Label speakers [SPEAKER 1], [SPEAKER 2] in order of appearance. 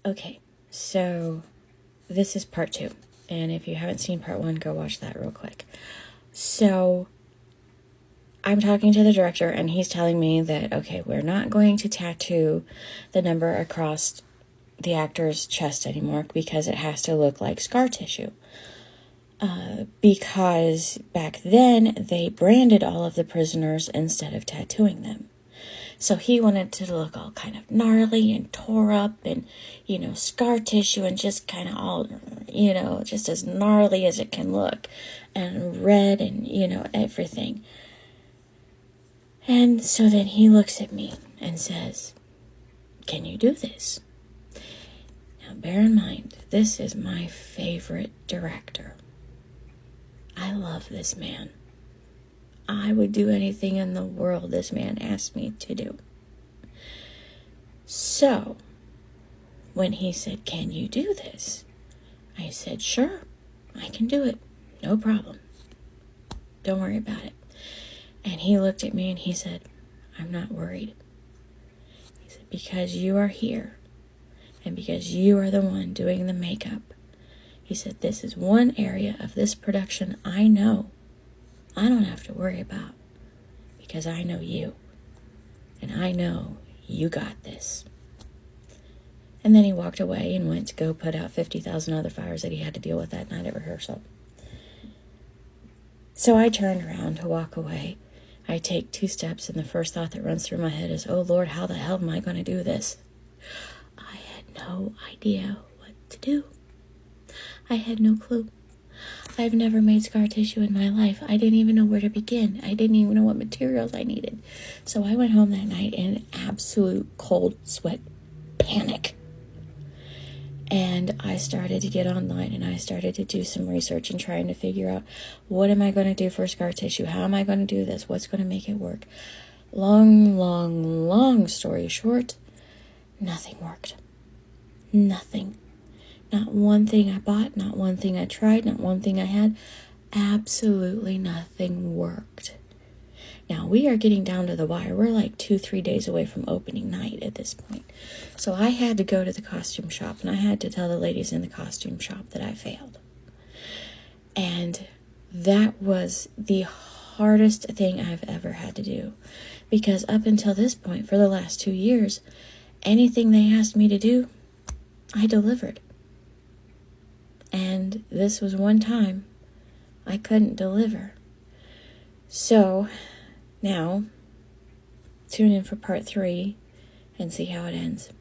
[SPEAKER 1] Okay, so this is part 2. And if you haven't seen part 1, go watch that real quick. So I'm talking to the director, and he's telling me that, okay, we're not going to tattoo the number across the actor's chest anymore because it has to look like scar tissue. Because back then they branded all of the prisoners instead of tattooing them. So he wanted to look all kind of gnarly and tore up and, scar tissue and just kind of all, just as gnarly as it can look and red and, everything. And so then he looks at me and says, "Can you do this?" Now, bear in mind, this is my favorite director. I love this man. I would do anything in the world this man asked me to do. So, when he said, "Can you do this?" I said, "Sure, I can do it. No problem. Don't worry about it." And he looked at me and he said, "I'm not worried." He said, "Because you are here and because you are the one doing the makeup." He said, "This is one area of this production I know I don't have to worry about because I know you. And I know you got this." And then he walked away and went to go put out 50,000 other fires that he had to deal with that night at rehearsal. So I turned around to walk away. I take 2 steps, and the first thought that runs through my head is, "Oh Lord, how the hell am I going to do this?" I had no idea what to do. I had no clue. I've never made scar tissue in my life. I didn't even know where to begin. I didn't even know what materials I needed. So I went home that night in absolute cold sweat panic. And I started to get online and I started to do some research and trying to figure out, what am I going to do for scar tissue? How am I going to do this? What's going to make it work? Long story short, nothing worked. Nothing. Not one thing I bought, not one thing I tried, not one thing I had. Absolutely nothing worked. Now, we are getting down to the wire. We're like 2-3 days away from opening night at this point. So I had to go to the costume shop, and I had to tell the ladies in the costume shop that I failed. And that was the hardest thing I've ever had to do. Because up until this point, for the last 2 years, anything they asked me to do, I delivered. And this was one time I couldn't deliver. So now, tune in for part 3 and see how it ends.